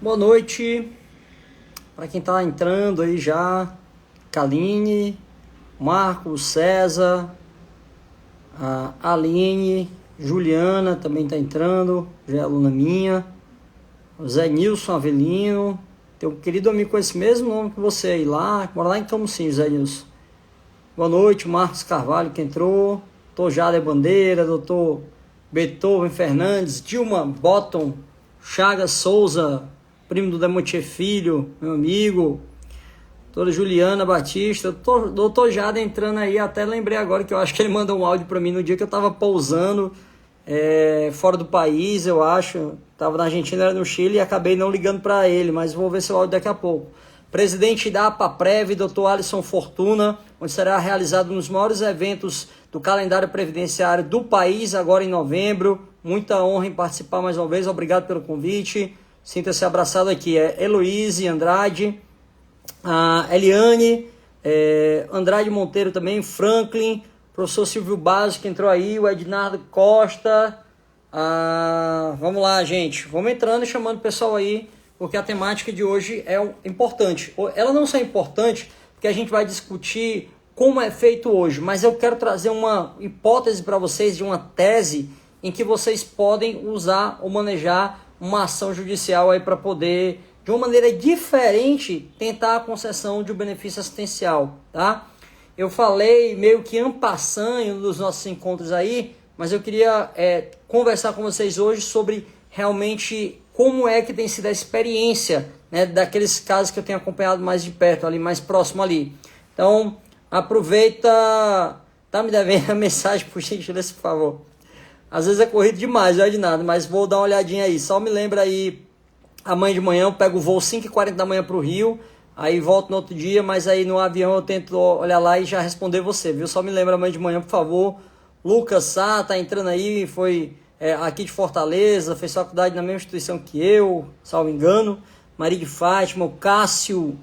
Boa noite para quem está entrando aí já. Kaline, Marcos, César, a Aline, Juliana também está entrando, já é aluna minha. O Zé Nilson Avelino, tem um querido amigo com esse mesmo nome que você aí lá, mora lá em Camusim, Zé Nilson. Boa noite, Marcos Carvalho que entrou, doutor Jade Bandeira, doutor Beethoven Fernandes, Dilma Botton, Chagas Souza, primo do Demontier Filho, meu amigo, doutora Juliana Batista, doutor Jade entrando aí, até lembrei agora que eu acho que ele mandou um áudio para mim no dia que eu estava pousando fora do país, eu acho, estava na Argentina, era no Chile e acabei não ligando para ele, mas vou ver seu áudio daqui a pouco. Presidente da APAPREV, doutor Alisson Fortuna, onde será realizado um dos maiores eventos do calendário previdenciário do país, agora em novembro. Muita honra em participar mais uma vez, obrigado pelo convite. Sinta-se abraçado aqui. Heloíse Andrade, a Eliane, Andrade Monteiro também, Franklin, professor Silvio Basso que entrou aí, o Ednardo Costa. Vamos lá, gente. Vamos entrando e chamando o pessoal aí, porque a temática de hoje é importante. Ela não só é importante, porque a gente vai discutir como é feito hoje, mas eu quero trazer uma hipótese para vocês de uma tese em que vocês podem usar ou manejar uma ação judicial aí para poder, de uma maneira diferente, tentar a concessão de um benefício assistencial, tá? Eu falei meio que en passant em um dos nossos encontros aí, mas eu queria conversar com vocês hoje sobre realmente como é que tem sido a experiência, né, daqueles casos que eu tenho acompanhado mais de perto, ali mais próximo ali. Então, aproveita, tá me devendo a mensagem, por gentileza, por favor. Às vezes é corrido demais, não é de nada, mas vou dar uma olhadinha aí. Só me lembra aí, amanhã de manhã eu pego o voo 5h40 da manhã para o Rio, aí volto no outro dia, mas aí no avião eu tento olhar lá e já responder você, viu? Só me lembra amanhã de manhã, por favor. Lucas Sá tá entrando aí, foi aqui de Fortaleza, fez faculdade na mesma instituição que eu, salvo engano. Maria de Fátima, o Cássio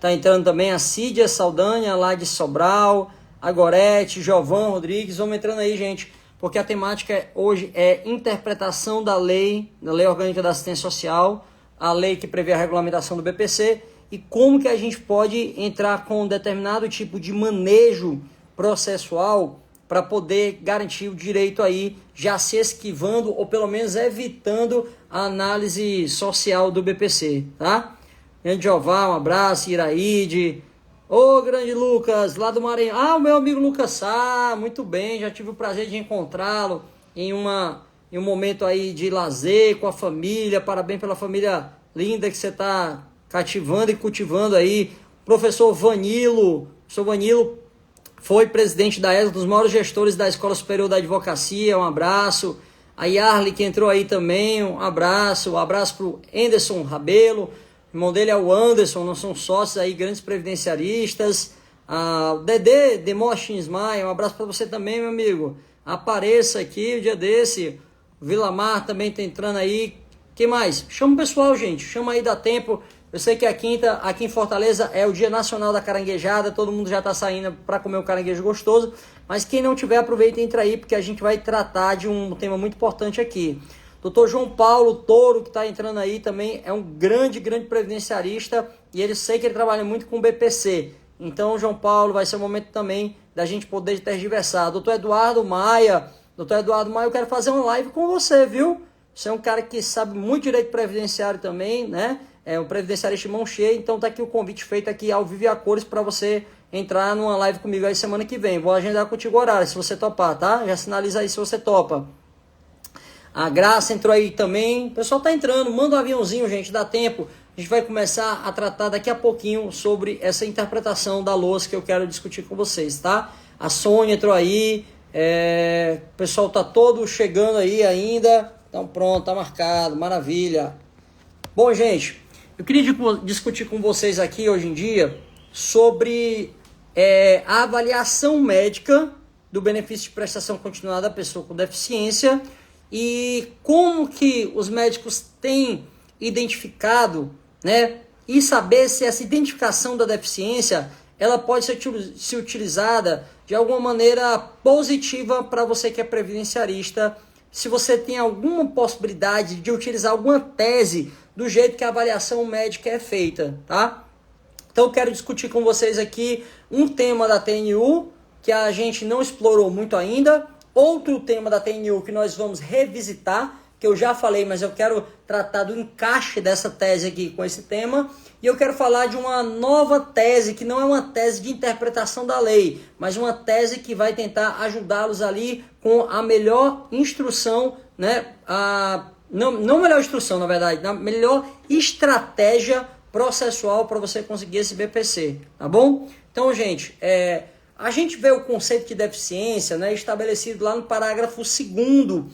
tá entrando também, a Cídia Saldanha lá de Sobral, a Gorete, Jovan Rodrigues, vamos entrando aí, gente, porque a temática hoje é interpretação da Lei Orgânica da Assistência Social, a lei que prevê a regulamentação do BPC, e como que a gente pode entrar com um determinado tipo de manejo processual para poder garantir o direito aí, já se esquivando ou pelo menos evitando a análise social do BPC, tá? Grande Jeová, um abraço, Iraíde. Ô, grande Lucas, lá do Maranhão. O meu amigo Lucas Sá, muito bem, já tive o prazer de encontrá-lo em um momento aí de lazer com a família. Parabéns pela família linda que você está cativando e cultivando aí. Professor Vanilo foi presidente da ESA, um dos maiores gestores da Escola Superior da Advocacia, um abraço. A Yarli que entrou aí também, um abraço para o Anderson Rabelo. O irmão dele é o Anderson, nós somos sócios aí, grandes previdenciaristas. O Dedê, Demostin Maia, um abraço para você também, meu amigo. Apareça aqui o dia desse. O Vilamar também está entrando aí. Quem mais? Chama o pessoal, gente. Chama aí, dá tempo. Eu sei que a quinta, aqui em Fortaleza, é o Dia Nacional da Caranguejada. Todo mundo já está saindo para comer um caranguejo gostoso. Mas quem não tiver, aproveita e entra aí, porque a gente vai tratar de um tema muito importante aqui. Doutor João Paulo Toro, que está entrando aí também, é um grande quero fazer uma live com você, viu? Você é um cara que sabe muito direito previdenciário também, né? É um previdenciarista de mão cheia, então tá aqui o convite feito aqui ao vivo e a cores para você entrar numa live comigo aí semana que vem. Vou agendar contigo o horário, se você topar, tá? Já sinaliza aí se você topa. A Graça entrou aí também. O pessoal tá entrando. Manda um aviãozinho, gente. Dá tempo. A gente vai começar a tratar daqui a pouquinho sobre essa interpretação da LOAS que eu quero discutir com vocês, tá? A Sônia entrou aí. O pessoal tá todo chegando aí ainda. Então pronto, tá marcado. Maravilha. Bom, gente, eu queria discutir com vocês aqui hoje em dia sobre a avaliação médica do benefício de prestação continuada da pessoa com deficiência e como que os médicos têm identificado, né, e saber se essa identificação da deficiência ela pode ser utilizada de alguma maneira positiva para você que é previdenciarista se você tem alguma possibilidade de utilizar alguma tese do jeito que a avaliação médica é feita, tá? Então eu quero discutir com vocês aqui um tema da TNU que a gente não explorou muito ainda, outro tema da TNU que nós vamos revisitar, que eu já falei, mas eu quero tratar do encaixe dessa tese aqui com esse tema, e eu quero falar de uma nova tese, que não é uma tese de interpretação da lei, mas uma tese que vai tentar ajudá-los ali com a melhor instrução, né? Não melhor instrução, na verdade, a melhor estratégia processual para você conseguir esse BPC, tá bom? Então, gente, a gente vê o conceito de deficiência, né, estabelecido lá no parágrafo 2º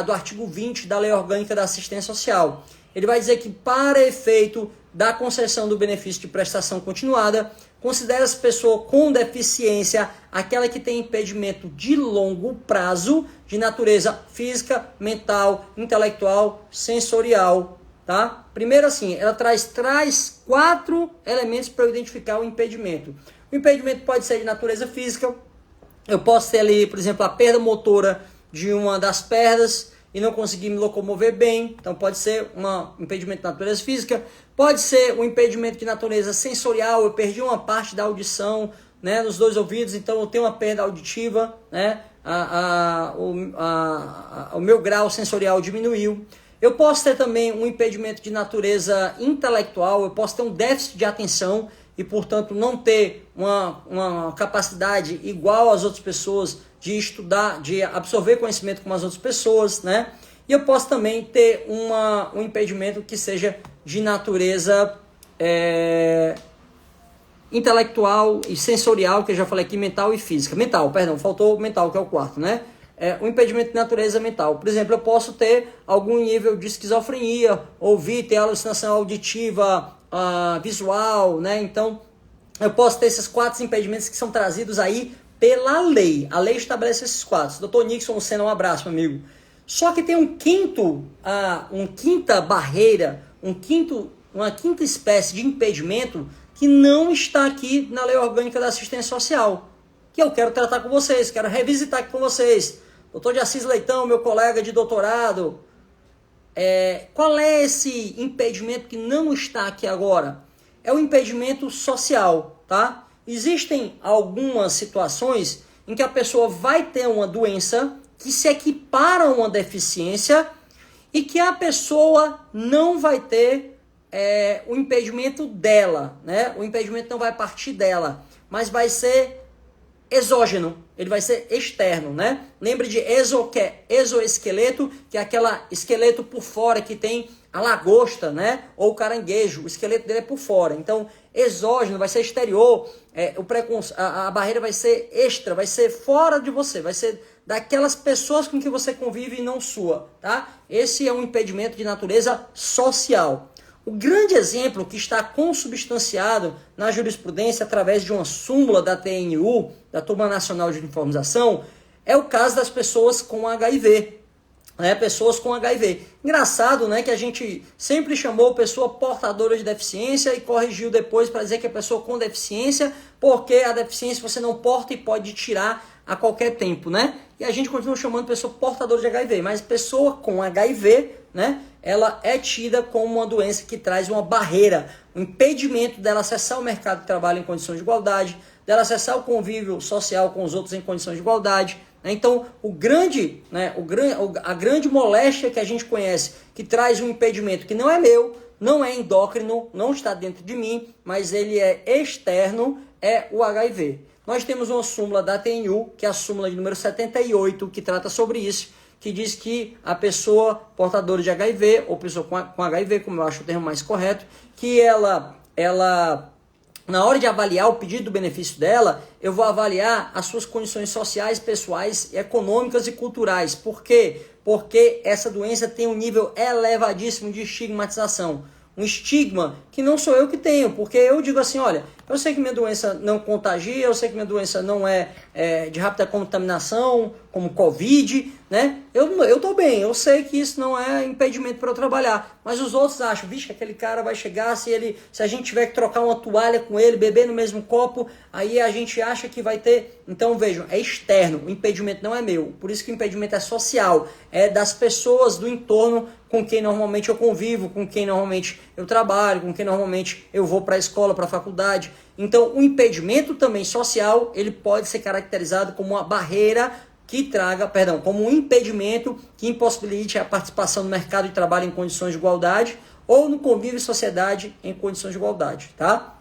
do artigo 20 da Lei Orgânica da Assistência Social. Ele vai dizer que, para efeito da concessão do benefício de prestação continuada, considera-se pessoa com deficiência aquela que tem impedimento de longo prazo de natureza física, mental, intelectual, sensorial, tá? Primeiro assim, ela traz 4 elementos para eu identificar o impedimento. O impedimento pode ser de natureza física, eu posso ter ali, por exemplo, a perda motora de uma das pernas e não conseguir me locomover bem, então pode ser um impedimento de natureza física, pode ser um impedimento de natureza sensorial, eu perdi uma parte da audição, né, nos 2 ouvidos, então eu tenho uma perda auditiva, né, o meu grau sensorial diminuiu. Eu posso ter também um impedimento de natureza intelectual, eu posso ter um déficit de atenção e, portanto, não ter uma capacidade igual às outras pessoas de estudar, de absorver conhecimento como as outras pessoas, né? E eu posso também ter um impedimento que seja de natureza intelectual e sensorial, que eu já falei aqui, mental e física. Mental, perdão, faltou mental, que é o 4, né? Um impedimento de natureza mental. Por exemplo, eu posso ter algum nível de esquizofrenia, ter alucinação auditiva, visual, né? Então, eu posso ter esses 4 impedimentos que são trazidos aí pela lei. A lei estabelece esses 4. Doutor Nixon Senna, um abraço, meu amigo. Só que tem uma quinta barreira, uma quinta espécie de impedimento que não está aqui na Lei Orgânica da Assistência Social, que eu quero tratar com vocês, quero revisitar aqui com vocês. Doutor de Assis Leitão, meu colega de doutorado, qual é esse impedimento que não está aqui agora? É o impedimento social, tá? Existem algumas situações em que a pessoa vai ter uma doença que se equipara a uma deficiência e que a pessoa não vai ter o impedimento dela, né? O impedimento não vai partir dela, mas vai ser exógeno, ele vai ser externo, né? Lembre de que é exoesqueleto, que é aquela esqueleto por fora que tem a lagosta, né? Ou o caranguejo, o esqueleto dele é por fora. Então, exógeno vai ser exterior, a barreira vai ser extra, vai ser fora de você, vai ser daquelas pessoas com que você convive e não sua, tá? Esse é um impedimento de natureza social. O grande exemplo que está consubstanciado na jurisprudência através de uma súmula da TNU, da Turma Nacional de Uniformização, é o caso das pessoas com HIV. Pessoas com HIV. Engraçado, né, que a gente sempre chamou pessoa portadora de deficiência e corrigiu depois para dizer que é pessoa com deficiência, porque a deficiência você não porta e pode tirar a qualquer tempo, né? E a gente continua chamando pessoa portadora de HIV, mas pessoa com HIV, né, ela é tida como uma doença que traz uma barreira, um impedimento dela acessar o mercado de trabalho em condições de igualdade, dela acessar o convívio social com os outros em condições de igualdade. Então, a grande moléstia que a gente conhece, que traz um impedimento que não é meu, não é endócrino, não está dentro de mim, mas ele é externo, é o HIV. Nós temos uma súmula da TNU, que é a súmula de número 78, que trata sobre isso, que diz que a pessoa portadora de HIV, ou pessoa com HIV, como eu acho o termo mais correto, que ela na hora de avaliar o pedido do benefício dela, eu vou avaliar as suas condições sociais, pessoais, econômicas e culturais. Por quê? Porque essa doença tem um nível elevadíssimo de estigmatização. Um estigma que não sou eu que tenho, porque eu digo assim, olha, Eu sei que minha doença não contagia, eu sei que minha doença não é de rápida contaminação, como Covid, né? Eu tô bem, eu sei que isso não é impedimento para eu trabalhar, mas os outros acham, vixe, aquele cara vai chegar, se a gente tiver que trocar uma toalha com ele, beber no mesmo copo, aí a gente acha que vai ter. Então vejam, é externo, o impedimento não é meu, por isso que o impedimento é social, é das pessoas do entorno com quem normalmente eu convivo, com quem normalmente eu trabalho, com quem normalmente eu vou para a escola, para a faculdade. Então o impedimento também social, ele pode ser caracterizado como uma barreira como um impedimento que impossibilite a participação no mercado de trabalho em condições de igualdade ou no convívio em sociedade em condições de igualdade, tá?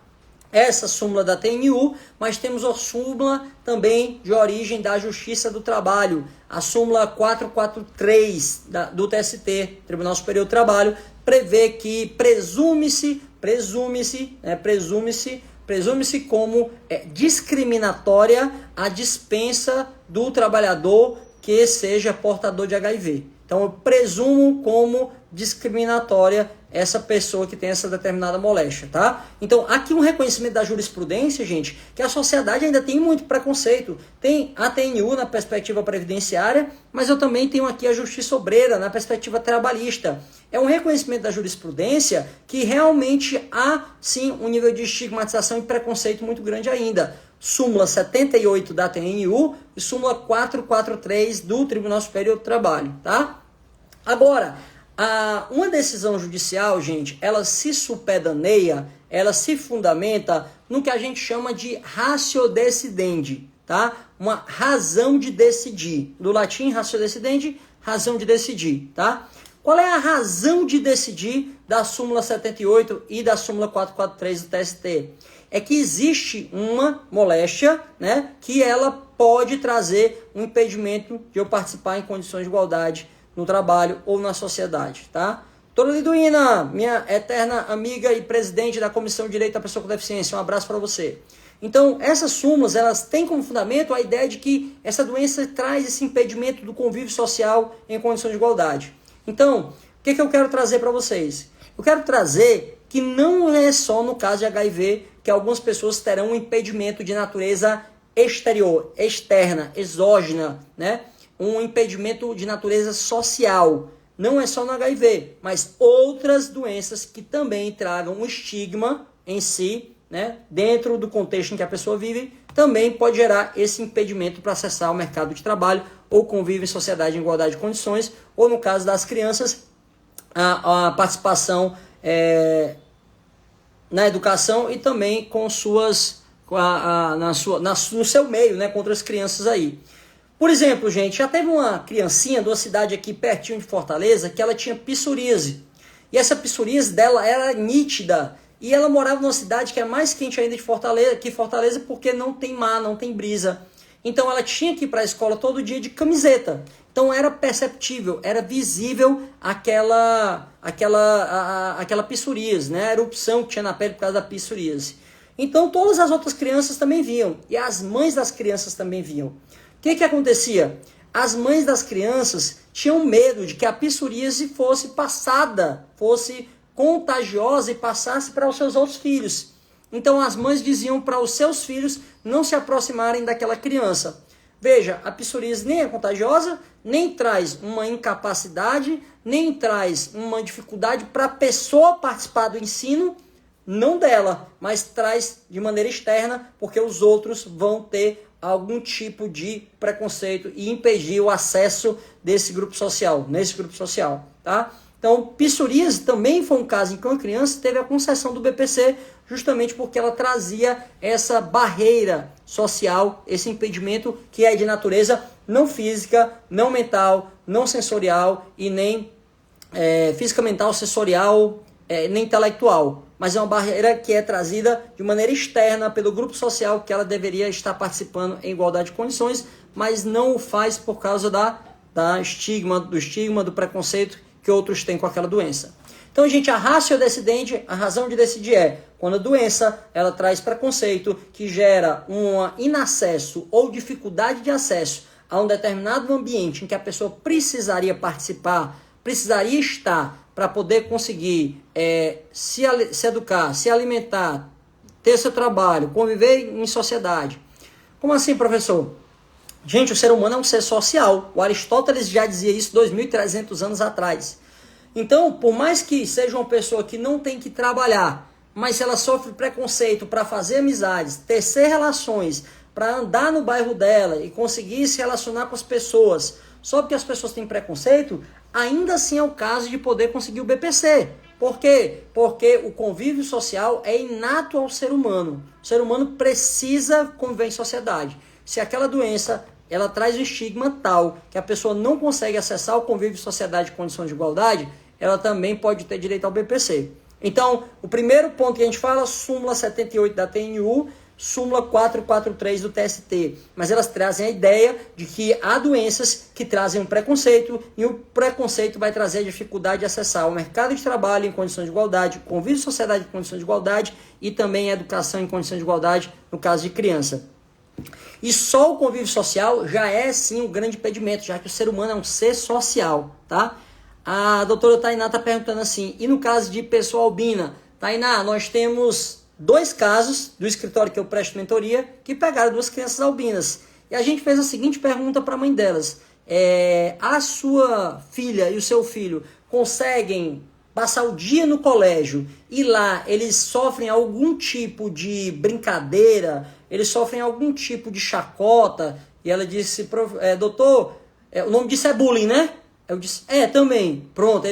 Essa súmula da TNU, mas temos a súmula também de origem da Justiça do Trabalho, a súmula 443 do TST, Tribunal Superior do Trabalho, prevê que presume-se como discriminatória a dispensa do trabalhador que seja portador de HIV. Então eu presumo como discriminatória essa pessoa que tem essa determinada moléstia, tá? Então aqui um reconhecimento da jurisprudência, gente, que a sociedade ainda tem muito preconceito. Tem a TNU na perspectiva previdenciária, mas eu também tenho aqui a justiça obreira na perspectiva trabalhista. É um reconhecimento da jurisprudência que realmente há, sim, um nível de estigmatização e preconceito muito grande ainda. Súmula 78 da TNU e súmula 443 do Tribunal Superior do Trabalho, tá? Agora, uma decisão judicial, gente, ela se superdaneia, ela se fundamenta no que a gente chama de ratio decidendi, tá? Uma razão de decidir. Do latim, ratio decidendi, razão de decidir, tá? Qual é a razão de decidir da súmula 78 e da súmula 443 do TST? É que existe uma moléstia, né, que ela pode trazer um impedimento de eu participar em condições de igualdade no trabalho ou na sociedade, tá? Doutora Liduína, minha eterna amiga e presidente da Comissão de Direito da Pessoa com Deficiência, um abraço para você. Então, essas súmulas, elas têm como fundamento a ideia de que essa doença traz esse impedimento do convívio social em condições de igualdade. Então, o que eu quero trazer para vocês? Eu quero trazer que não é só no caso de HIV que algumas pessoas terão um impedimento de natureza exterior, externa, exógena, né? Um impedimento de natureza social. Não é só no HIV, mas outras doenças que também tragam um estigma em si, né? Dentro do contexto em que a pessoa vive, também pode gerar esse impedimento para acessar o mercado de trabalho ou convívio em sociedade em igualdade de condições, ou no caso das crianças, a participação na educação e também com no seu meio, né, com outras crianças aí. Por exemplo, gente, já teve uma criancinha de uma cidade aqui pertinho de Fortaleza que ela tinha psoríase. E essa psoríase dela era nítida. E ela morava numa cidade que é mais quente ainda que Fortaleza porque não tem mar, não tem brisa. Então ela tinha que ir para a escola todo dia de camiseta. Então era perceptível, era visível aquela psoríase, né? A erupção que tinha na pele por causa da psoríase. Então todas as outras crianças também viam. E as mães das crianças também viam. O que acontecia? As mães das crianças tinham medo de que a psoríase fosse passada, fosse contagiosa e passasse para os seus outros filhos. Então as mães diziam para os seus filhos não se aproximarem daquela criança. Veja, a psoríase nem é contagiosa, nem traz uma incapacidade, nem traz uma dificuldade para a pessoa participar do ensino, não dela, mas traz de maneira externa, porque os outros vão ter algum tipo de preconceito e impedir o acesso nesse grupo social, tá? Então, psoríase também foi um caso em que uma criança teve a concessão do BPC, justamente porque ela trazia essa barreira social, esse impedimento que é de natureza não física, não mental, não sensorial e nem física, mental, sensorial, nem intelectual. Mas é uma barreira que é trazida de maneira externa pelo grupo social que ela deveria estar participando em igualdade de condições, mas não o faz por causa do estigma, do preconceito que outros têm com aquela doença. Então, gente, a ratio decidendi, a razão de decidir é quando a doença ela traz preconceito que gera um inacesso ou dificuldade de acesso a um determinado ambiente em que a pessoa precisaria participar, precisaria estar para poder conseguir se educar, se alimentar, ter seu trabalho, conviver em sociedade. Como assim, professor? Gente, o ser humano é um ser social. O Aristóteles já dizia isso 2.300 anos atrás. Então, por mais que seja uma pessoa que não tem que trabalhar, mas se ela sofre preconceito para fazer amizades, tecer relações, para andar no bairro dela e conseguir se relacionar com as pessoas, só porque as pessoas têm preconceito, ainda assim é o caso de poder conseguir o BPC. Por quê? Porque o convívio social é inato ao ser humano. O ser humano precisa conviver em sociedade. Se aquela doença ela traz um estigma tal que a pessoa não consegue acessar o convívio em sociedade em condições de igualdade, ela também pode ter direito ao BPC. Então, o primeiro ponto que a gente fala, súmula 78 da TNU, súmula 443 do TST, mas elas trazem a ideia de que há doenças que trazem um preconceito e o preconceito vai trazer a dificuldade de acessar o mercado de trabalho em condições de igualdade, convívio em sociedade em condições de igualdade e também a educação em condições de igualdade no caso de criança. E só o convívio social já é sim um grande impedimento, já que o ser humano é um ser social, tá? A doutora Tainá está perguntando assim, e no caso de pessoa albina? Tainá, nós temos 2 casos do escritório que eu presto mentoria que pegaram 2 crianças albinas. E a gente fez a seguinte pergunta para a mãe delas. A sua filha e o seu filho conseguem passar o dia no colégio e lá eles sofrem algum tipo de brincadeira, eles sofrem algum tipo de chacota? E ela disse, doutor, o nome disso é bullying, né? Eu disse, também. Pronto, a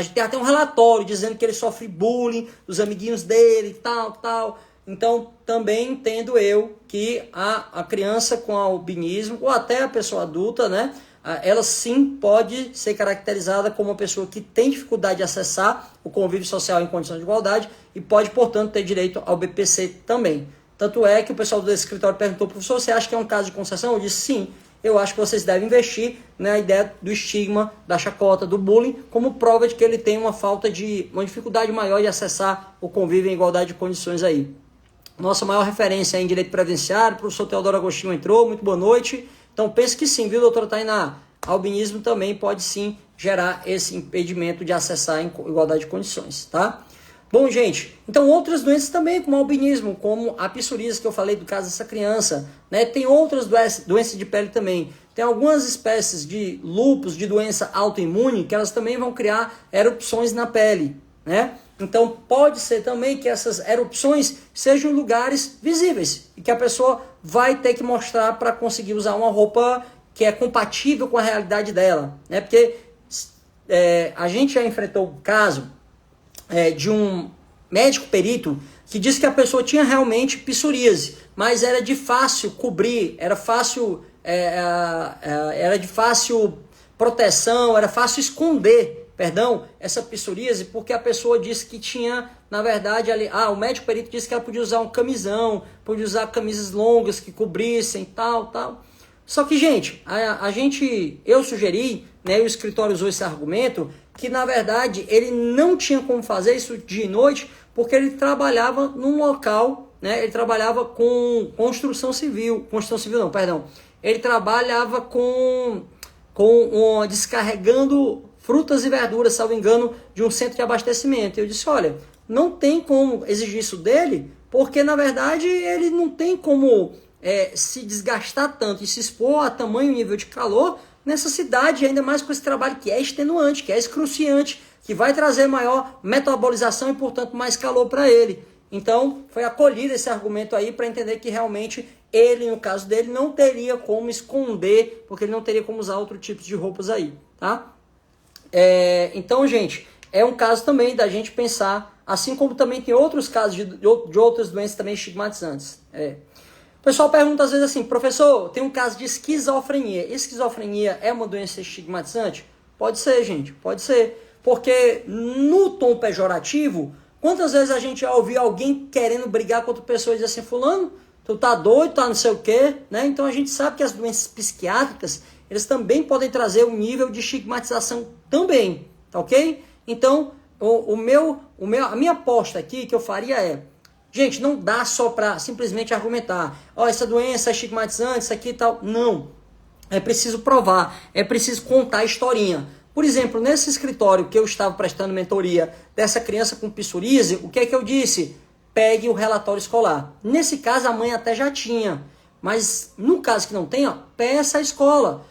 gente tem até um relatório dizendo que ele sofre bullying dos amiguinhos dele e tal. Então, também entendo eu que a criança com albinismo, ou até a pessoa adulta, né? Ela sim pode ser caracterizada como uma pessoa que tem dificuldade de acessar o convívio social em condições de igualdade e pode, portanto, ter direito ao BPC também. Tanto é que o pessoal do escritório perguntou, professor, você acha que é um caso de concessão? Eu disse, sim. Eu acho que vocês devem investir na ideia do estigma, da chacota, do bullying, como prova de que ele tem uma dificuldade maior de acessar o convívio em igualdade de condições aí. Nossa maior referência em direito previdenciário, o professor Teodoro Agostinho entrou, muito boa noite. Então pense que sim, viu, doutora Tainá? Albinismo também pode sim gerar esse impedimento de acessar em igualdade de condições, tá? Bom, gente, então outras doenças também, como albinismo, como a psoríase que eu falei do caso dessa criança, né? Tem outras doenças de pele também. Tem algumas espécies de lúpus, de doença autoimune, que elas também vão criar erupções na pele, né? Então pode ser também que essas erupções sejam em lugares visíveis e que a pessoa vai ter que mostrar para conseguir usar uma roupa que é compatível com a realidade dela, né? Porque a gente já enfrentou o caso de um médico perito que disse que a pessoa tinha realmente psoríase, mas era de fácil cobrir, era de fácil proteção, era fácil esconder, essa psoríase, porque a pessoa disse que tinha, na verdade, ali, o médico perito disse que ela podia usar um camisão, podia usar camisas longas que cobrissem, tal. Só que, gente, eu sugeri, né, o escritório usou esse argumento, que na verdade ele não tinha como fazer isso dia e noite, porque ele trabalhava num local, né, ele trabalhava com ele trabalhava descarregando frutas e verduras, salvo engano, de um centro de abastecimento. Eu disse, olha, não tem como exigir isso dele, porque na verdade ele não tem como se desgastar tanto e se expor a tamanho nível de calor nessa cidade, ainda mais com esse trabalho que é extenuante, que é excruciante, que vai trazer maior metabolização e, portanto, mais calor para ele. Então, foi acolhido esse argumento aí para entender que realmente ele, no caso dele, não teria como esconder, porque ele não teria como usar outro tipo de roupas aí, tá? Então, gente, é um caso também da gente pensar, assim como também tem outros casos de outras doenças também estigmatizantes. O pessoal pergunta às vezes assim, professor, tem um caso de esquizofrenia. Esquizofrenia é uma doença estigmatizante? Pode ser, gente, pode ser. Porque no tom pejorativo, quantas vezes a gente já ouviu alguém querendo brigar com outra pessoa e dizer assim, fulano, tu tá doido, tá não sei o quê, né? Então a gente sabe que as doenças psiquiátricas, eles também podem trazer um nível de estigmatização também, tá ok? Então, a minha aposta aqui que eu faria gente, não dá só para simplesmente argumentar, essa doença é estigmatizante, isso aqui e tal. Não, é preciso provar, é preciso contar a historinha. Por exemplo, nesse escritório que eu estava prestando mentoria dessa criança com psoríase, o que é que eu disse? pegue o relatório escolar. Nesse caso, a mãe até já tinha, mas no caso que não tenha, peça à escola.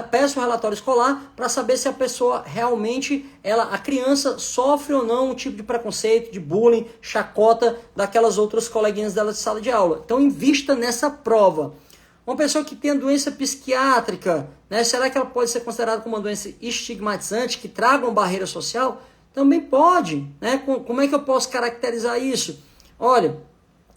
Peça o relatório escolar para saber se a pessoa realmente, a criança sofre ou não um tipo de preconceito, de bullying, chacota daquelas outras coleguinhas dela de sala de aula. Então invista nessa prova. Uma pessoa que tem doença psiquiátrica, né, será que ela pode ser considerada como uma doença estigmatizante, que traga uma barreira social? Também pode, né? Como é que eu posso caracterizar isso? Olha,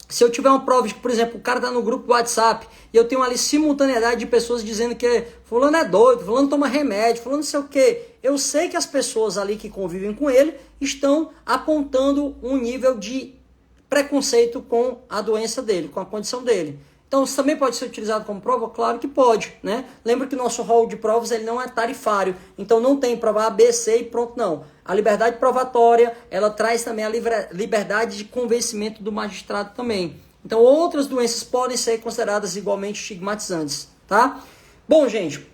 se eu tiver uma prova de que, por exemplo, o cara está no grupo do WhatsApp e eu tenho ali simultaneidade de pessoas dizendo que fulano é doido, fulano toma remédio, fulano não sei o quê. Eu sei que as pessoas ali que convivem com ele estão apontando um nível de preconceito com a doença dele, com a condição dele. Então, isso também pode ser utilizado como prova? Claro que pode, né? Lembra que o nosso rol de provas ele não é tarifário, então não tem prova A, B, C e pronto, não. A liberdade provatória, ela traz também a liberdade de convencimento do magistrado também. Então, outras doenças podem ser consideradas igualmente estigmatizantes, tá? Bom, gente,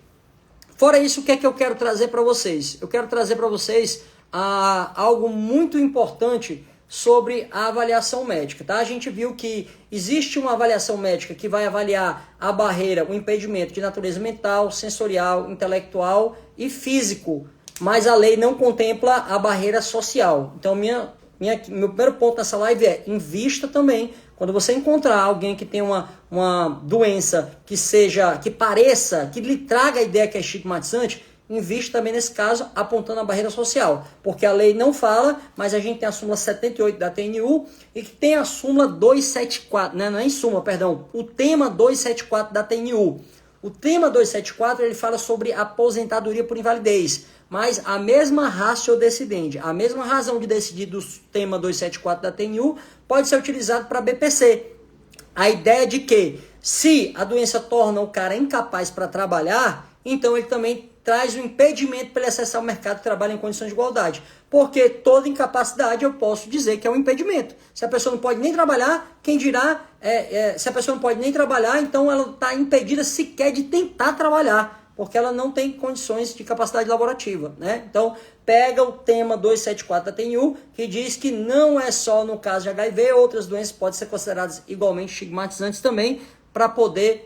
fora isso, o que é que eu quero trazer para vocês? Eu quero trazer para vocês algo muito importante sobre a avaliação médica, tá? A gente viu que existe uma avaliação médica que vai avaliar a barreira, o impedimento de natureza mental, sensorial, intelectual e físico, mas a lei não contempla a barreira social. Então, meu primeiro ponto nessa live é invista também. Quando você encontrar alguém que tem uma doença que pareça, que lhe traga a ideia que é estigmatizante, inviste também nesse caso, apontando a barreira social. Porque a lei não fala, mas a gente tem a súmula 78 da TNU e que tem a súmula 274, né? Não é em súmula, perdão, o tema 274 da TNU. O tema 274 ele fala sobre aposentadoria por invalidez, mas a mesma ratio decidente, a mesma razão de decidir do tema 274 da TNU pode ser utilizado para BPC. A ideia de que se a doença torna o cara incapaz para trabalhar, então ele também traz um impedimento para ele acessar o mercado de trabalho em condições de igualdade. Porque toda incapacidade eu posso dizer que é um impedimento. Se a pessoa não pode nem trabalhar, quem dirá, se a pessoa não pode nem trabalhar, então ela está impedida sequer de tentar trabalhar, porque ela não tem condições de capacidade laborativa, né? Então, pega o tema 274 da TNU, que diz que não é só no caso de HIV, outras doenças podem ser consideradas igualmente estigmatizantes também, para poder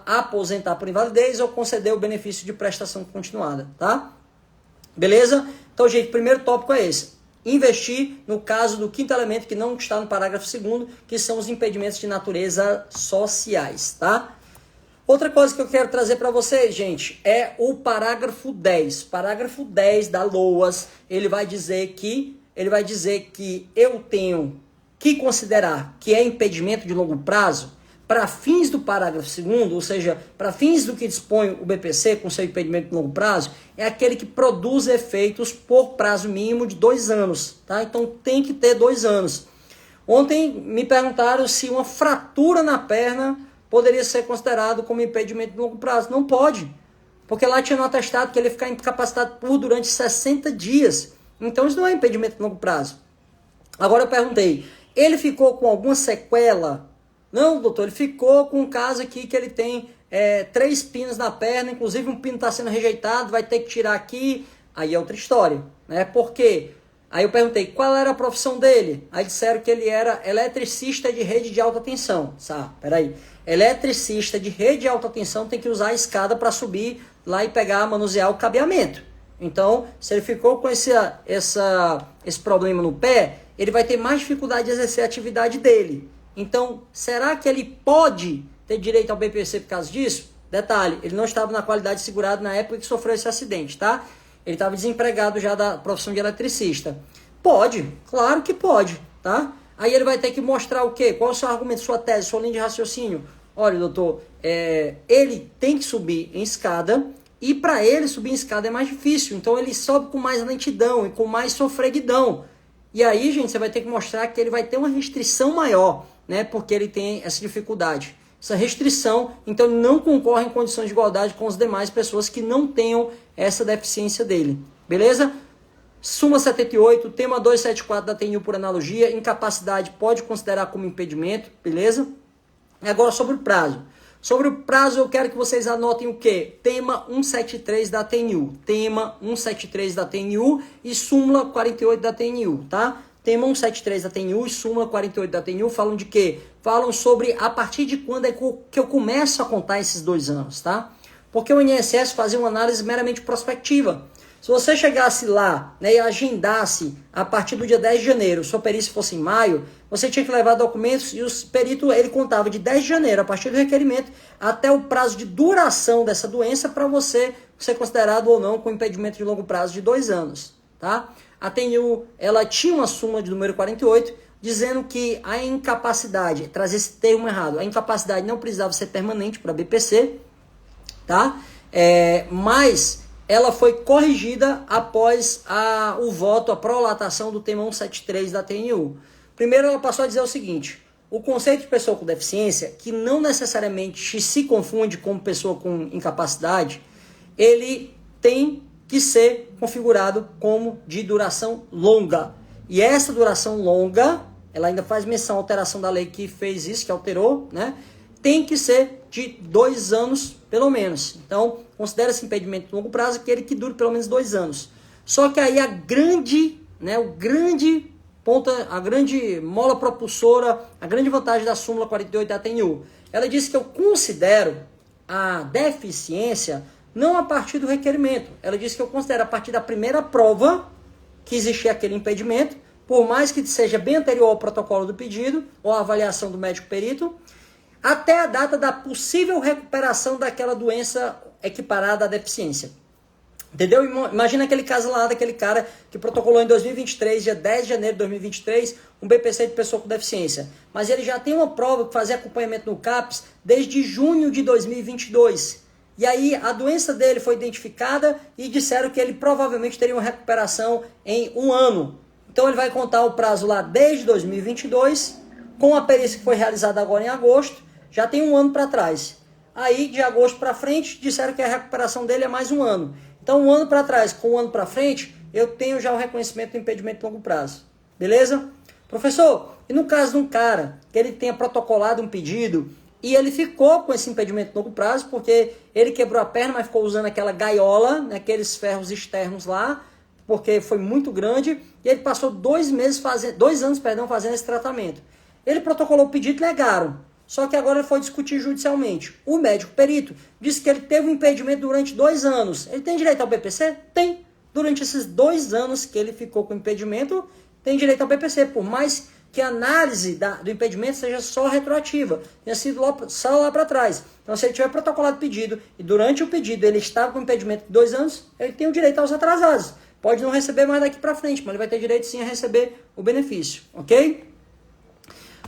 aposentar por invalidez ou conceder o benefício de prestação continuada, tá? Beleza? Então, gente, o primeiro tópico é esse. Investir no caso do quinto elemento que não está no parágrafo 2º, que são os impedimentos de natureza sociais, tá? Outra coisa que eu quero trazer para vocês, gente, é o parágrafo 10. Parágrafo 10 da LOAS, ele vai dizer que eu tenho que considerar que é impedimento de longo prazo para fins do parágrafo 2º, ou seja, para fins do que dispõe o BPC com seu impedimento de longo prazo, é aquele que produz efeitos por prazo mínimo de 2 anos, tá? Então tem que ter 2 anos. Ontem me perguntaram se uma fratura na perna poderia ser considerado como impedimento de longo prazo. Não pode, porque lá tinha no atestado que ele ia ficar incapacitado durante 60 dias. Então isso não é impedimento de longo prazo. Agora eu perguntei, ele ficou com alguma sequela? Não, doutor, ele ficou com um caso aqui que ele tem 3 pinos na perna, inclusive um pino está sendo rejeitado, vai ter que tirar aqui. Aí é outra história, né? Por quê? Aí eu perguntei, qual era a profissão dele? Aí disseram que ele era eletricista de rede de alta tensão. Peraí. Eletricista de rede de alta tensão tem que usar a escada para subir lá e pegar, manusear o cabeamento. Então, se ele ficou com esse problema no pé, ele vai ter mais dificuldade de exercer a atividade dele. Então, será que ele pode ter direito ao BPC por causa disso? Detalhe, ele não estava na qualidade de segurado na época que sofreu esse acidente, tá? Ele estava desempregado já da profissão de eletricista. Pode, claro que pode, tá? Aí ele vai ter que mostrar o quê? Qual é o seu argumento, sua tese, sua linha de raciocínio? Olha, doutor, ele tem que subir em escada e para ele subir em escada é mais difícil. Então ele sobe com mais lentidão e com mais sofreguidão. E aí, gente, você vai ter que mostrar que ele vai ter uma restrição maior, né? Porque ele tem essa dificuldade. Essa restrição, então ele não concorre em condições de igualdade com as demais pessoas que não tenham essa deficiência dele. Beleza? Súmula 78, tema 274 da TNU por analogia, incapacidade pode considerar como impedimento, beleza? E agora sobre o prazo. Sobre o prazo eu quero que vocês anotem o quê? Tema 173 da TNU. Tema 173 da TNU e súmula 48 da TNU, tá? tema 173 da TNU e súmula 48 da TNU falam de quê? Falam sobre a partir de quando é que eu começo a contar esses 2 anos, tá? Porque o INSS fazia uma análise meramente prospectiva. Se você chegasse lá, né, e agendasse a partir do dia 10 de janeiro, sua perícia fosse em maio, você tinha que levar documentos e o perito ele contava de 10 de janeiro, a partir do requerimento, até o prazo de duração dessa doença para você ser considerado ou não com impedimento de longo prazo de 2 anos. Tá? A TNU ela tinha uma súmula de número 48 dizendo que a incapacidade, trazer esse termo errado, a incapacidade não precisava ser permanente para BPC, tá? Mas ela foi corrigida após o voto, a prolatação do tema 173 da TNU. Primeiro ela passou a dizer o seguinte: o conceito de pessoa com deficiência, que não necessariamente se confunde com pessoa com incapacidade, ele tem que ser configurado como de duração longa. E essa duração longa, ela ainda faz menção à alteração da lei que fez isso, que alterou, né? Tem que ser de 2 anos, pelo menos. Então, considera-se impedimento de longo prazo aquele que dure pelo menos 2 anos. Só que aí a grande mola propulsora, a grande vantagem da súmula 48 da TNU, ela disse que eu considero a deficiência não a partir do requerimento. Ela disse que eu considero a partir da primeira prova que existia aquele impedimento, por mais que seja bem anterior ao protocolo do pedido ou à avaliação do médico perito, até a data da possível recuperação daquela doença equiparada à deficiência. Entendeu? Imagina aquele caso lá daquele cara que protocolou em 2023, dia 10 de janeiro de 2023, um BPC de pessoa com deficiência. Mas ele já tem uma prova que fazia acompanhamento no CAPS desde junho de 2022. E aí a doença dele foi identificada e disseram que ele provavelmente teria uma recuperação em 1 ano. Então ele vai contar o prazo lá desde 2022, com a perícia que foi realizada agora em agosto, já tem 1 ano para trás. Aí de agosto para frente disseram que a recuperação dele é mais 1 ano. Então 1 ano para trás com 1 ano para frente, eu tenho já o reconhecimento do impedimento de longo prazo. Beleza? Professor, e no caso de um cara que ele tenha protocolado um pedido e ele ficou com esse impedimento de longo prazo porque ele quebrou a perna, mas ficou usando aquela gaiola, né, aqueles ferros externos lá, porque foi muito grande, e ele passou 2 anos fazendo esse tratamento. Ele protocolou o pedido e negaram. Só que agora ele foi discutir judicialmente. O médico perito disse que ele teve um impedimento durante 2 anos. Ele tem direito ao BPC? Tem. Durante esses 2 anos que ele ficou com impedimento, tem direito ao BPC, por mais que a análise do impedimento seja só retroativa, tenha sido só lá para trás. Então, se ele tiver protocolado o pedido e durante o pedido ele estava com impedimento de 2 anos, ele tem o direito aos atrasados. Pode não receber mais daqui para frente, mas ele vai ter direito sim a receber o benefício, ok?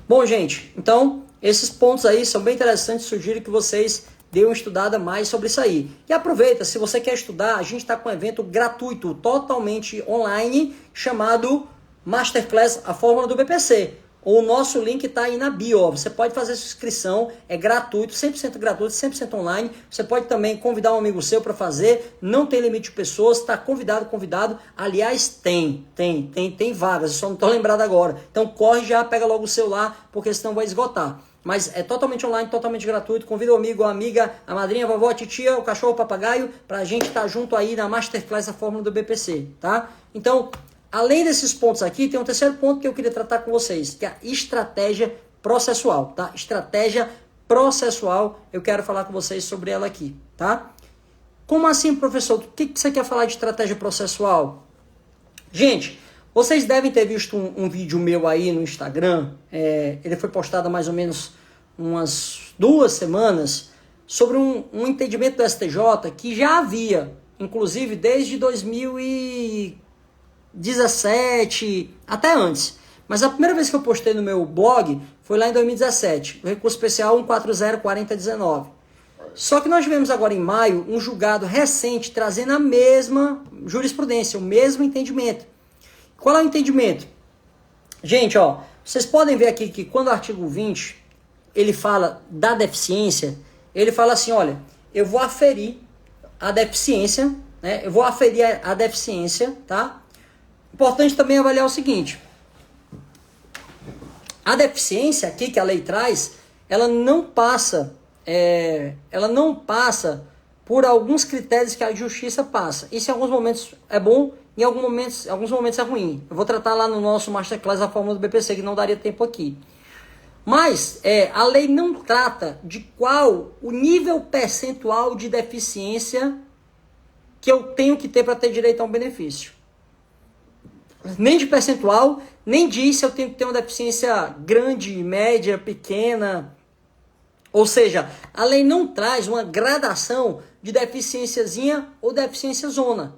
Bom, gente, então esses pontos aí são bem interessantes, sugiro que vocês deem uma estudada mais sobre isso aí. E aproveita, se você quer estudar, a gente está com um evento gratuito, totalmente online, chamado Masterclass, a Fórmula do BPC. O nosso link está aí na bio, ó. Você pode fazer sua inscrição, é gratuito, 100% gratuito, 100% online. Você pode também convidar um amigo seu para fazer, não tem limite de pessoas, está convidado. Aliás, tem vagas, eu só não estou lembrado agora. Então corre já, pega logo o celular, porque senão vai esgotar. Mas é totalmente online, totalmente gratuito. Convida o amigo, a amiga, a madrinha, a vovó, a titia, o cachorro, o papagaio, para a gente estar junto aí na Masterclass, a Fórmula do BPC, tá? Então, além desses pontos aqui, tem um terceiro ponto que eu queria tratar com vocês, que é a estratégia processual, tá? Estratégia processual, eu quero falar com vocês sobre ela aqui, tá? Como assim, professor? O que você quer falar de estratégia processual? Gente, vocês devem ter visto um vídeo meu aí no Instagram, ele foi postado há mais ou menos umas 2 semanas, sobre um entendimento do STJ que já havia, inclusive desde 2017, até antes. Mas a primeira vez que eu postei no meu blog foi lá em 2017, o recurso especial 1404019. Só que nós tivemos agora em maio um julgado recente trazendo a mesma jurisprudência, o mesmo entendimento. Qual é o entendimento? Gente, ó, vocês podem ver aqui que quando o artigo 20 ele fala da deficiência, ele fala assim, olha, eu vou aferir a deficiência, né? Eu vou aferir a deficiência, tá? Importante também avaliar o seguinte: a deficiência aqui que a lei traz, ela não passa por alguns critérios que a justiça passa. Isso em alguns momentos é bom em alguns momentos é ruim. Eu vou tratar lá no nosso Masterclass a fórmula do BPC, que não daria tempo aqui. Mas a lei não trata de qual o nível percentual de deficiência que eu tenho que ter para ter direito a um benefício. Nem de percentual, nem diz se eu tenho que ter uma deficiência grande, média, pequena. Ou seja, a lei não traz uma gradação de deficiênciazinha ou deficiência zona.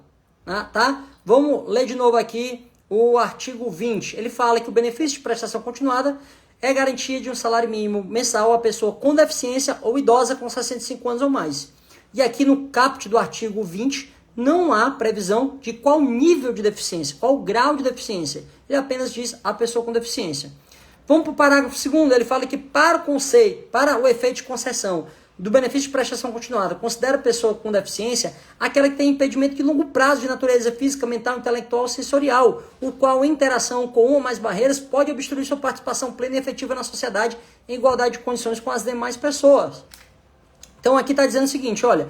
Tá? Vamos ler de novo aqui o artigo 20. Ele fala que o benefício de prestação continuada é garantia de um salário mínimo mensal à pessoa com deficiência ou idosa com 65 anos ou mais. E aqui no caput do artigo 20, não há previsão de qual nível de deficiência, qual grau de deficiência. Ele apenas diz a pessoa com deficiência. Vamos para o parágrafo 2º, ele fala que para o efeito de concessão do benefício de prestação continuada, considera a pessoa com deficiência aquela que tem impedimento de longo prazo de natureza física, mental, intelectual ou sensorial, o qual, em interação com uma ou mais barreiras, pode obstruir sua participação plena e efetiva na sociedade em igualdade de condições com as demais pessoas. Então aqui está dizendo o seguinte, olha,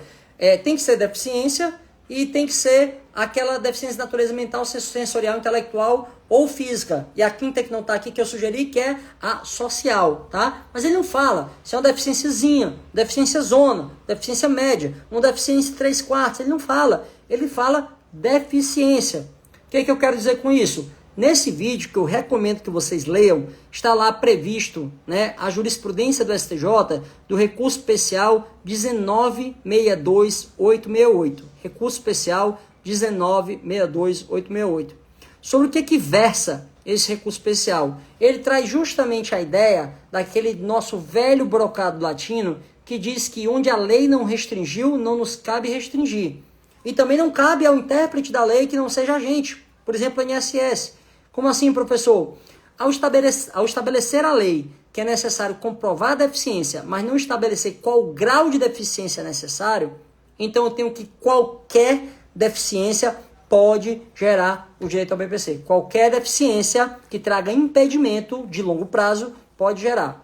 tem que ser deficiência e tem que ser aquela deficiência de natureza mental, sensorial, intelectual ou física. E a quinta que não está aqui, que eu sugeri, que é a social, tá? Mas ele não fala se é uma deficiênciazinha, deficiência zona, deficiência média, uma deficiência 3/4, ele não fala. Ele fala deficiência. O que eu quero dizer com isso? Nesse vídeo, que eu recomendo que vocês leiam, está lá previsto, né, a jurisprudência do STJ do recurso especial 1962868. Recurso especial 1962868. Sobre o que versa esse recurso especial? Ele traz justamente a ideia daquele nosso velho brocado latino que diz que onde a lei não restringiu, não nos cabe restringir. E também não cabe ao intérprete da lei que não seja a gente. Por exemplo, o INSS. Como assim, professor? Ao estabelecer a lei que é necessário comprovar a deficiência, mas não estabelecer qual grau de deficiência é necessário, então eu tenho que qualquer deficiência pode gerar o direito ao BPC. Qualquer deficiência que traga impedimento de longo prazo pode gerar.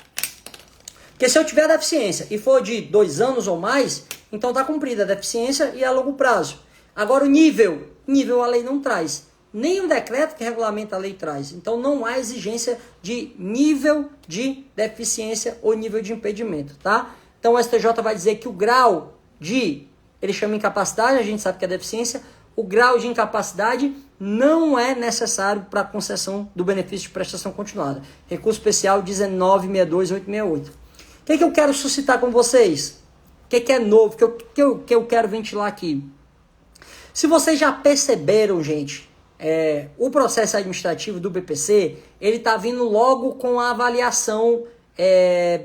Porque se eu tiver deficiência e for de 2 anos ou mais, então está cumprida a deficiência e a longo prazo. Agora o nível a lei não traz. Nem o decreto que regulamenta a lei traz. Então não há exigência de nível de deficiência ou nível de impedimento, tá? Então o STJ vai dizer que o grau de, ele chama incapacidade, a gente sabe que é deficiência, o grau de incapacidade não é necessário para a concessão do benefício de prestação continuada. Recurso especial 1962868. O que eu quero suscitar com vocês? O que é novo? O que eu quero ventilar aqui? Se vocês já perceberam, gente, o processo administrativo do BPC, ele está vindo logo com a avaliação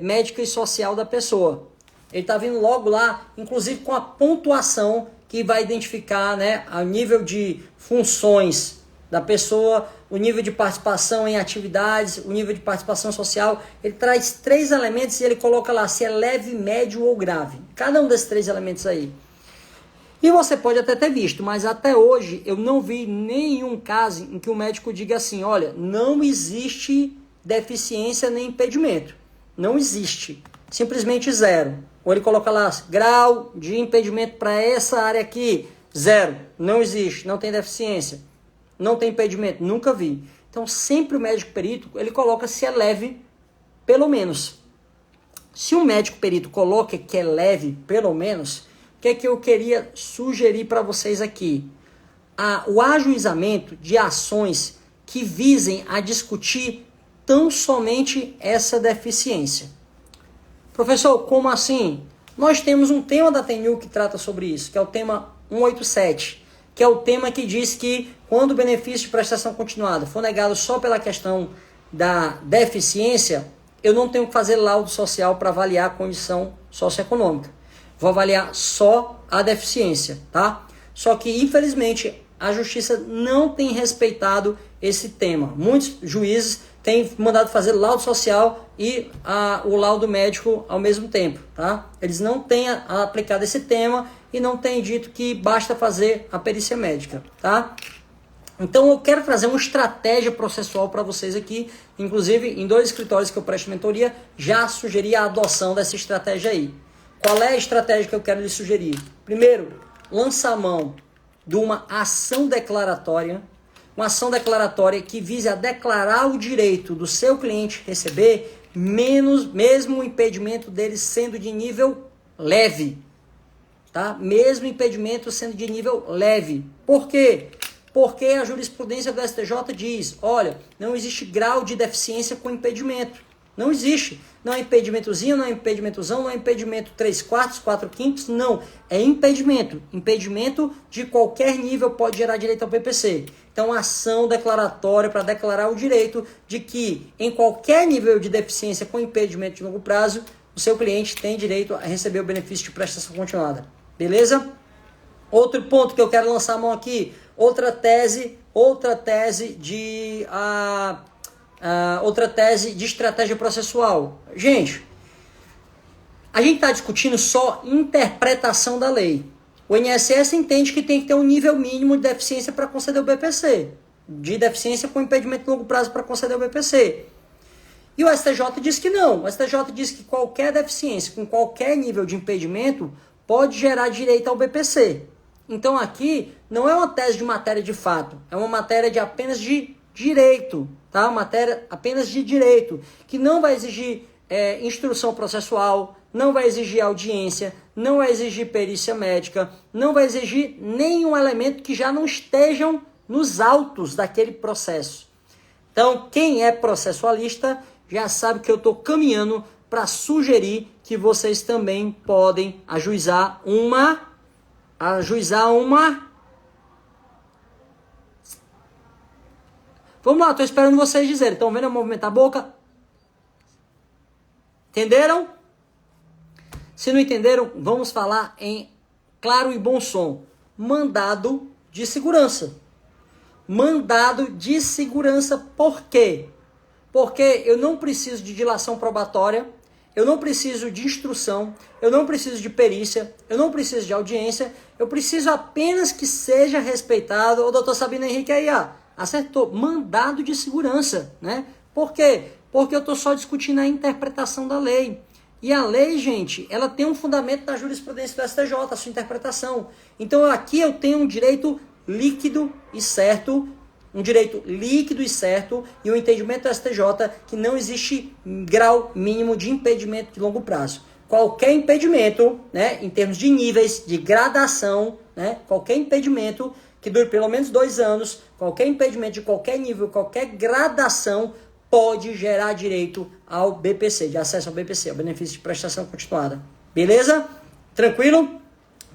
médica e social da pessoa. Ele está vindo logo lá, inclusive com a pontuação que vai identificar, né, o nível de funções da pessoa, o nível de participação em atividades, o nível de participação social. Ele traz 3 elementos e ele coloca lá se é leve, médio ou grave. Cada um desses 3 elementos aí. E você pode até ter visto, mas até hoje eu não vi nenhum caso em que o médico diga assim, olha, não existe deficiência nem impedimento. Não existe. Simplesmente 0. Ou ele coloca lá, grau de impedimento para essa área aqui, 0. Não existe, não tem deficiência. Não tem impedimento, nunca vi. Então sempre o médico perito, ele coloca se é leve, pelo menos. Se o médico perito coloca que é leve, pelo menos, o que eu queria sugerir para vocês aqui? O ajuizamento de ações que visem a discutir tão somente essa deficiência. Professor, como assim? Nós temos um tema da TNU que trata sobre isso, que é o tema 187, que é o tema que diz que quando o benefício de prestação continuada for negado só pela questão da deficiência, eu não tenho que fazer laudo social para avaliar a condição socioeconômica. Vou avaliar só a deficiência, tá? Só que, infelizmente, a justiça não tem respeitado esse tema. Muitos juízes têm mandado fazer laudo social e o laudo médico ao mesmo tempo, tá? Eles não têm aplicado esse tema e não têm dito que basta fazer a perícia médica, tá? Então eu quero trazer uma estratégia processual para vocês aqui. Inclusive, em 2 escritórios que eu presto mentoria, já sugeri a adoção dessa estratégia aí. Qual é a estratégia que eu quero lhe sugerir? Primeiro, lança a mão de uma ação declaratória, que vise a declarar o direito do seu cliente receber, mesmo o impedimento dele sendo de nível leve, tá? Mesmo o impedimento sendo de nível leve. Por quê? Porque a jurisprudência do STJ diz, olha, não existe grau de deficiência com impedimento. Não existe. Não é impedimentozinho, não é impedimentozão, não é impedimento 3/4, 4/5, não. É impedimento. Impedimento de qualquer nível pode gerar direito ao PPC. Então, ação declaratória para declarar o direito de que, em qualquer nível de deficiência com impedimento de longo prazo, o seu cliente tem direito a receber o benefício de prestação continuada. Beleza? Outro ponto que eu quero lançar a mão aqui, outra tese de estratégia processual. Gente, a gente está discutindo só interpretação da lei. O INSS entende que tem que ter um nível mínimo de deficiência para conceder o BPC, de deficiência com impedimento de longo prazo para conceder o BPC. E o STJ diz que não. O STJ diz que qualquer deficiência com qualquer nível de impedimento pode gerar direito ao BPC. Então aqui não é uma tese de matéria de fato, é uma matéria de apenas de direito, tá? Matéria apenas de direito, que não vai exigir instrução processual, não vai exigir audiência, não vai exigir perícia médica, não vai exigir nenhum elemento que já não estejam nos autos daquele processo. Então, quem é processualista já sabe que eu estou caminhando para sugerir que vocês também podem ajuizar uma... Vamos lá, estou esperando vocês dizerem. Estão vendo eu movimentar a boca? Entenderam? Se não entenderam, vamos falar em claro e bom som. Mandado de segurança. Mandado de segurança por quê? Porque eu não preciso de dilação probatória, eu não preciso de instrução, eu não preciso de perícia, eu não preciso de audiência, eu preciso apenas que seja respeitado. O doutor Sabino Henrique aí, acertou, mandado de segurança, né? Por quê? Porque eu estou só discutindo a interpretação da lei. E a lei, gente, ela tem um fundamento na jurisprudência do STJ, a sua interpretação. Então aqui eu tenho um direito líquido e certo, e o entendimento do STJ que não existe grau mínimo de impedimento de longo prazo. Qualquer impedimento, né, em termos de níveis, de gradação, né, qualquer impedimento que dure pelo menos 2 anos, qualquer impedimento de qualquer nível, qualquer gradação, pode gerar direito ao BPC, de acesso ao BPC, ao benefício de prestação continuada. Beleza? Tranquilo?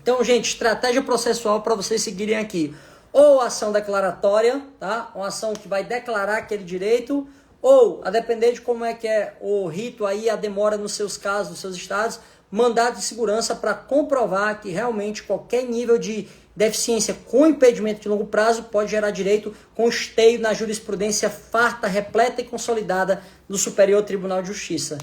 Então, gente, estratégia processual para vocês seguirem aqui. Ou ação declaratória, tá? Uma ação que vai declarar aquele direito, ou, a depender de como é que é o rito aí, a demora nos seus casos, nos seus estados, mandado de segurança para comprovar que realmente qualquer nível de deficiência com impedimento de longo prazo pode gerar direito com esteio na jurisprudência farta, repleta e consolidada do Superior Tribunal de Justiça.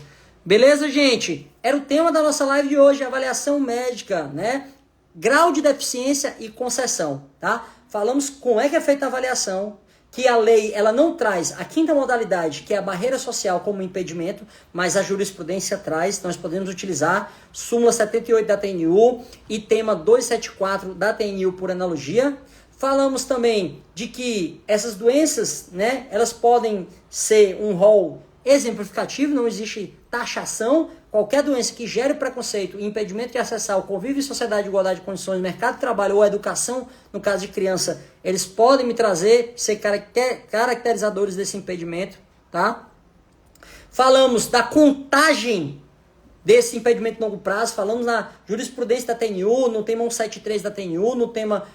Beleza, gente? Era o tema da nossa live de hoje, avaliação médica, né? Grau de deficiência e concessão, tá? Falamos como é que é feita a avaliação, que a lei ela não traz a quinta modalidade, que é a barreira social como impedimento, mas a jurisprudência traz, nós podemos utilizar súmula 78 da TNU e tema 274 da TNU por analogia. Falamos também de que essas doenças, né, elas podem ser um rol exemplificativo, não existe taxação. Qualquer doença que gere preconceito e impedimento de acessar o convívio e sociedade de igualdade de condições, mercado de trabalho ou educação, no caso de criança, eles podem me trazer, ser caracterizadores desse impedimento, tá? Falamos da contagem desse impedimento de longo prazo, falamos na jurisprudência da TNU, no tema 173 da TNU, no tema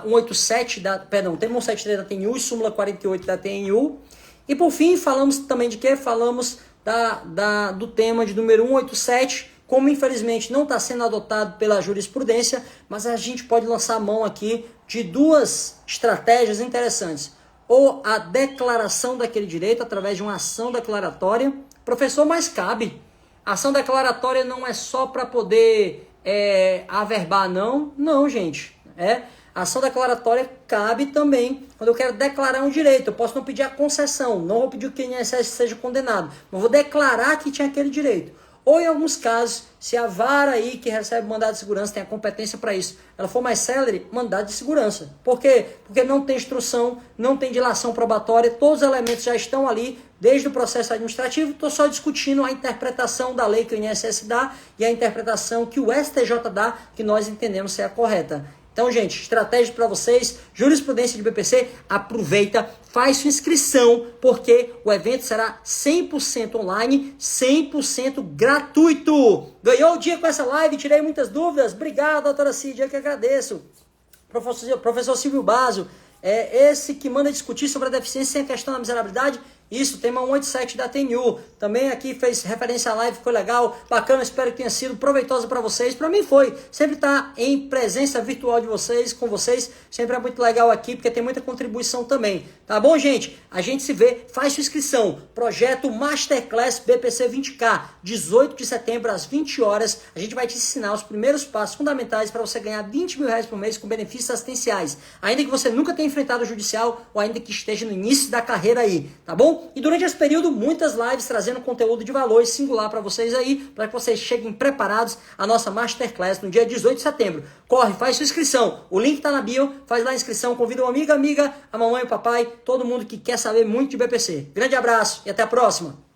187 tema 173 da TNU e súmula 48 da TNU. E por fim, falamos também de quê? Falamos do tema de número 187, como infelizmente não está sendo adotado pela jurisprudência, mas a gente pode lançar a mão aqui de 2 estratégias interessantes. Ou a declaração daquele direito através de uma ação declaratória. Professor, mas cabe. A ação declaratória não é só para poder averbar, não. Não, gente. A ação declaratória cabe também quando eu quero declarar um direito. Eu posso não pedir a concessão, não vou pedir que o INSS seja condenado, mas vou declarar que tinha aquele direito. ou em alguns casos, se a vara aí que recebe mandado de segurança tem a competência para isso, ela for mais célere, mandado de segurança. Por quê? Porque não tem instrução, não tem dilação probatória, todos os elementos já estão ali, desde o processo administrativo, estou só discutindo a interpretação da lei que o INSS dá e a interpretação que o STJ dá, que nós entendemos ser a correta. Então, gente, estratégia para vocês, jurisprudência de BPC, aproveita, faz sua inscrição, porque o evento será 100% online, 100% gratuito. Ganhou o dia com essa live, tirei muitas dúvidas. Obrigado, doutora Cid, eu que agradeço. Professor Silvio Basso, esse que manda discutir sobre a deficiência sem a questão da miserabilidade. Isso, tema 187 da TNU. Também aqui fez referência à live, ficou legal, bacana, espero que tenha sido proveitosa para vocês. Para mim foi. Sempre estar em presença virtual de vocês, com vocês, sempre é muito legal aqui, porque tem muita contribuição também. Tá bom, gente? A gente se vê, faz sua inscrição. Projeto Masterclass BPC 20K, 18 de setembro às 20 horas. A gente vai te ensinar os primeiros passos fundamentais para você ganhar 20 mil reais por mês com benefícios assistenciais. Ainda que você nunca tenha enfrentado o judicial ou ainda que esteja no início da carreira aí, tá bom? E durante esse período, muitas lives trazendo conteúdo de valor singular para vocês aí, para que vocês cheguem preparados à nossa Masterclass no dia 18 de setembro. Corre, faz sua inscrição. O link tá na bio, faz lá a inscrição, convida uma amiga, a mamãe, o papai, todo mundo que quer saber muito de BPC. Grande abraço e até a próxima!